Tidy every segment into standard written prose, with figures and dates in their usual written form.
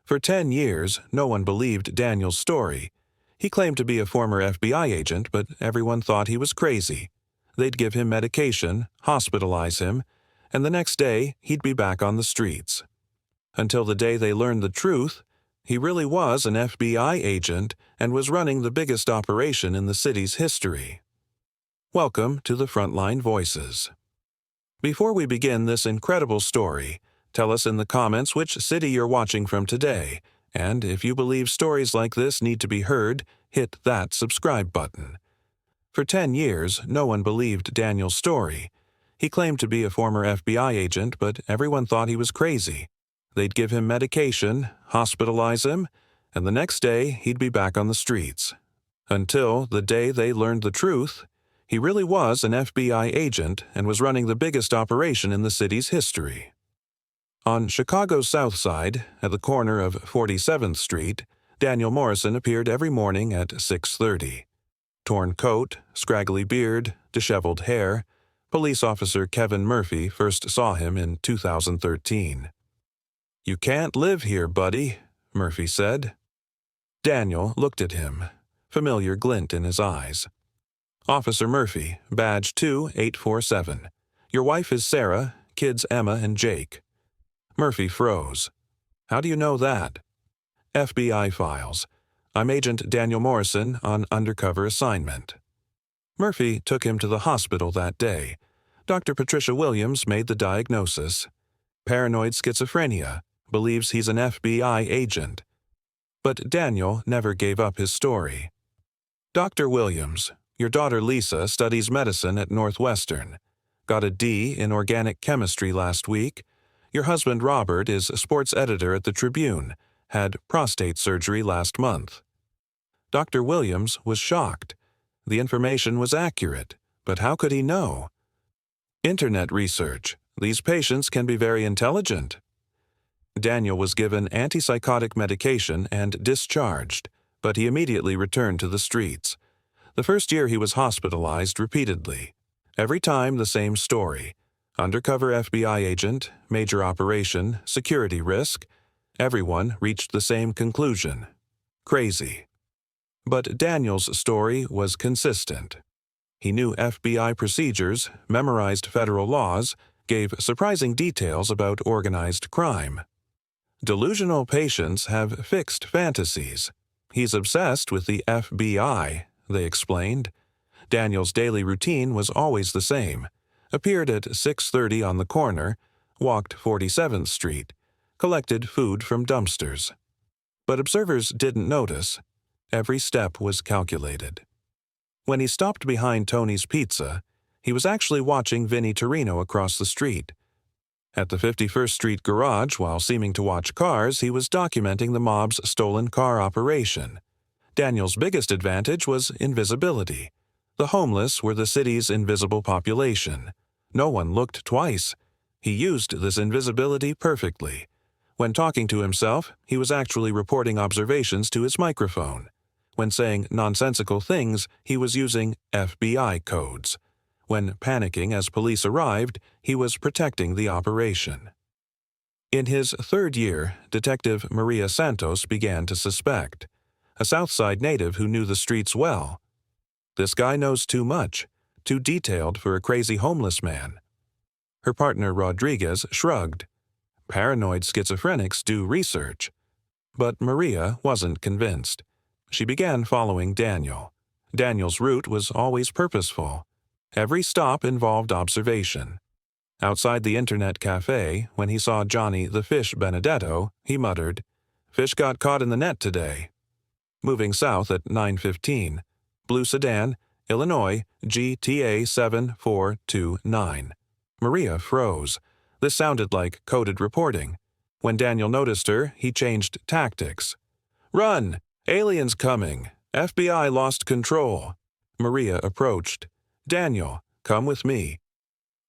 For 10 years, no one believed Daniel's story. He claimed to be a former FBI agent, but everyone thought he was crazy. They'd give him medication, hospitalize him, and the next day he'd be back on the streets. Until the day they learned the truth, he really was an FBI agent and was running the biggest operation in the city's history. Welcome to the Frontline Voices. Before we begin this incredible story, tell us in the comments which city you're watching from today, and if you believe stories like this need to be heard, hit that subscribe button. For 10 years, no one believed Daniel's story. He claimed to be a former FBI agent, but everyone thought he was crazy. They'd give him medication, hospitalize him, and the next day he'd be back on the streets. Until the day they learned the truth, he really was an FBI agent and was running the biggest operation in the city's history. On Chicago's South Side, at the corner of 47th Street, Daniel Morrison appeared every morning at 6:30. Torn coat, scraggly beard, disheveled hair, police officer Kevin Murphy first saw him in 2013. "You can't live here, buddy," Murphy said. Daniel looked at him, familiar glint in his eyes. "Officer Murphy, badge 2847. Your wife is Sarah, kids Emma and Jake." Murphy froze. "How do you know that?" "FBI files. I'm Agent Daniel Morrison on undercover assignment." Murphy took him to the hospital that day. Dr. Patricia Williams made the diagnosis. Paranoid schizophrenia, believes he's an FBI agent. But Daniel never gave up his story. "Dr. Williams, your daughter Lisa studies medicine at Northwestern. Got a D in organic chemistry last week. Your husband Robert is a sports editor at the Tribune, had prostate surgery last month." Dr. Williams was shocked. The information was accurate, but how could he know? "Internet research. These patients can be very intelligent." Daniel was given antipsychotic medication and discharged, but he immediately returned to the streets. The first year he was hospitalized repeatedly. Every time the same story. Undercover FBI agent, major operation, security risk. Everyone reached the same conclusion. Crazy. But Daniel's story was consistent. He knew FBI procedures, memorized federal laws, gave surprising details about organized crime. Delusional patients have fixed fantasies. He's obsessed with the FBI, they explained. Daniel's daily routine was always the same. Appeared at 6:30 on the corner, walked 47th Street, collected food from dumpsters. But observers didn't notice. Every step was calculated. When he stopped behind Tony's Pizza, he was actually watching Vinnie Torino across the street. At the 51st Street garage, while seeming to watch cars, he was documenting the mob's stolen car operation. Daniel's biggest advantage was invisibility. The homeless were the city's invisible population. No one looked twice. He used this invisibility perfectly. When talking to himself, he was actually reporting observations to his microphone. When saying nonsensical things, he was using FBI codes. When panicking as police arrived, he was protecting the operation. In his third year, Detective Maria Santos began to suspect. A Southside native who knew the streets well. "This guy knows too much, too detailed for a crazy homeless man." Her partner Rodriguez shrugged. "Paranoid schizophrenics do research." But Maria wasn't convinced. She began following Daniel. Daniel's route was always purposeful. Every stop involved observation. Outside the internet cafe, when he saw Johnny the Fish Benedetto, he muttered, "Fish got caught in the net today." Moving south at 9:15, blue sedan, Illinois, GTA 7429. Maria froze. This sounded like coded reporting. When Daniel noticed her, he changed tactics. "Run! Aliens coming! FBI lost control." Maria approached. "Daniel, come with me."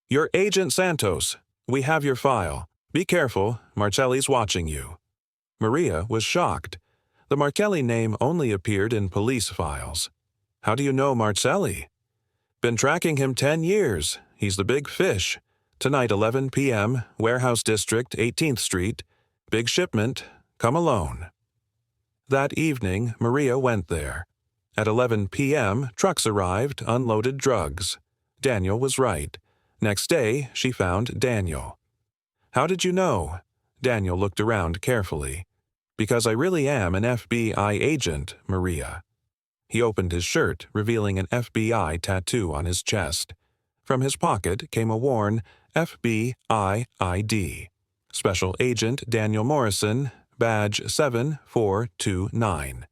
"You're Agent Santos. We have your file. Be careful, Marcelli's watching you." Maria was shocked. The Marcelli name only appeared in police files. "How do you know Marcelli?" "Been tracking him 10 years. He's the big fish. Tonight 11 p.m., Warehouse District, 18th Street. Big shipment. Come alone." That evening, Maria went there. At 11 p.m., trucks arrived, unloaded drugs. Daniel was right. Next day, she found Daniel. "How did you know?" Daniel looked around carefully. "Because I really am an FBI agent, Maria." He opened his shirt, revealing an FBI tattoo on his chest. From his pocket came a worn FBI ID. Special Agent Daniel Morrison, Badge 7429.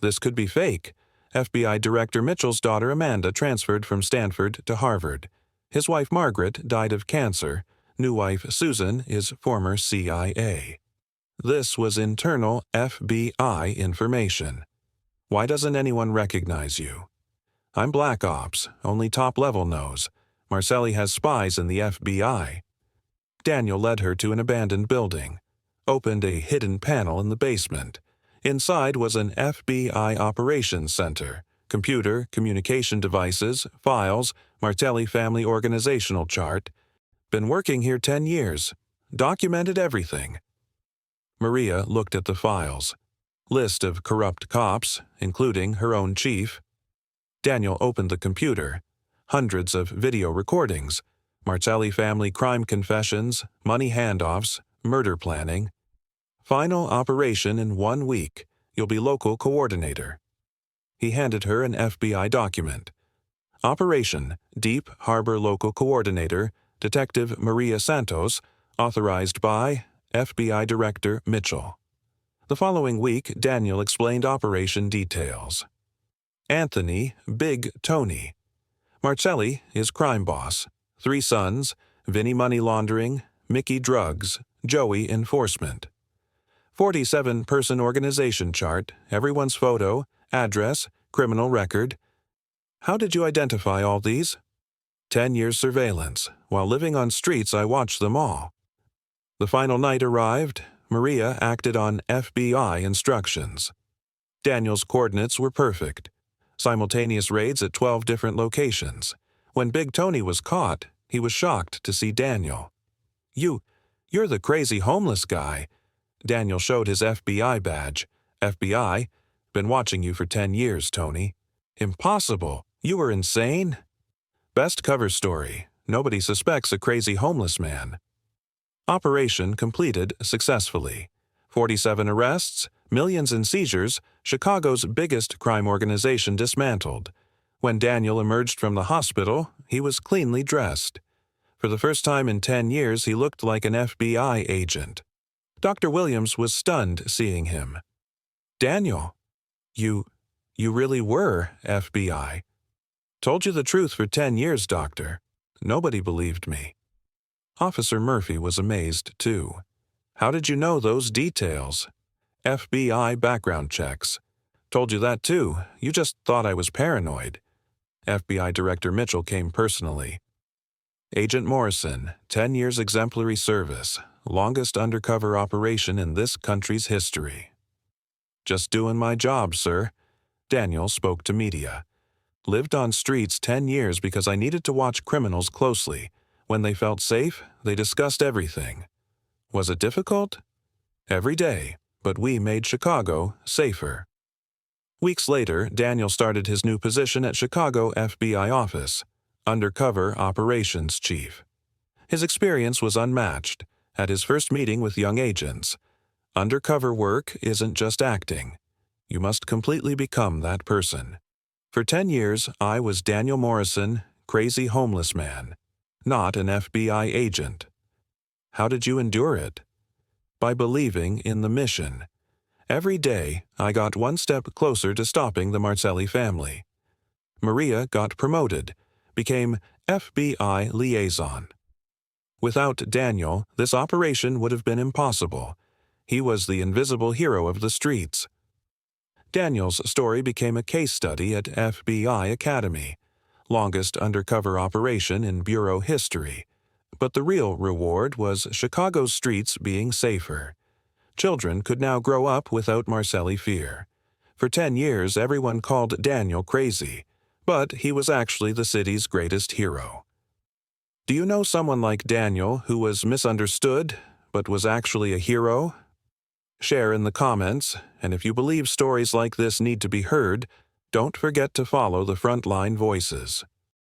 This could be fake. FBI Director Mitchell's daughter Amanda transferred from Stanford to Harvard. His wife Margaret died of cancer. New wife Susan is former CIA. This was internal FBI information. Why doesn't anyone recognize you? I'm Black Ops, only top level knows. Marcelli has spies in the FBI. Daniel led her to an abandoned building, opened a hidden panel in the basement. Inside was an FBI operations center, computer, communication devices, files, Marcelli family organizational chart. Been working here 10 years. Documented everything. Maria looked at the files. List of corrupt cops, including her own chief. Daniel opened the computer. Hundreds of video recordings. Marcelli family crime confessions, money handoffs, murder planning. Final operation in 1 week. You'll be local coordinator. He handed her an FBI document. Operation, Deep Harbor Local Coordinator, Detective Maria Santos, authorized by FBI Director Mitchell. The following week, Daniel explained operation details. Anthony, Big Tony. Marcelli is crime boss. 3 sons, Vinny money laundering, Mickey drugs, Joey enforcement. 47-person organization chart, everyone's photo, address, criminal record. How did you identify all these? 10 years surveillance. While living on streets, I watched them all. The final night arrived. Maria acted on FBI instructions. Daniel's coordinates were perfect. Simultaneous raids at 12 different locations. When Big Tony was caught, he was shocked to see Daniel. You're the crazy homeless guy." Daniel showed his FBI badge. "FBI? Been watching you for 10 years, Tony." "Impossible. You were insane." Best cover story. Nobody suspects a crazy homeless man. Operation completed successfully. 47 arrests, millions in seizures, Chicago's biggest crime organization dismantled. When Daniel emerged from the hospital, he was cleanly dressed. For the first time in 10 years, he looked like an FBI agent. Dr. Williams was stunned seeing him. "Daniel, you really were FBI." "Told you the truth for 10 years, doctor. Nobody believed me." Officer Murphy was amazed, too. "How did you know those details?" "FBI background checks." "Told you that, too. You just thought I was paranoid." FBI Director Mitchell came personally. Agent Morrison, 10 years exemplary service, longest undercover operation in this country's history. "Just doing my job, sir." Daniel spoke to media. "Lived on streets 10 years because I needed to watch criminals closely. When they felt safe, they discussed everything. Was it difficult? Every day, but we made Chicago safer." Weeks later, Daniel started his new position at Chicago FBI office, Undercover Operations Chief. His experience was unmatched. At his first meeting with young agents, undercover work isn't just acting. You must completely become that person. For 10 years, I was Daniel Morrison, crazy homeless man, not an FBI agent. How did you endure it? By believing in the mission. Every day, I got one step closer to stopping the Marcelli family. Maria got promoted, became FBI liaison. Without Daniel, this operation would have been impossible. He was the invisible hero of the streets. Daniel's story became a case study at FBI Academy, longest undercover operation in bureau history. But the real reward was Chicago's streets being safer. Children could now grow up without Marcelli fear. For 10 years, everyone called Daniel crazy, but he was actually the city's greatest hero. Do you know someone like Daniel who was misunderstood, but was actually a hero? Share in the comments, and if you believe stories like this need to be heard, don't forget to follow the Frontline Voices.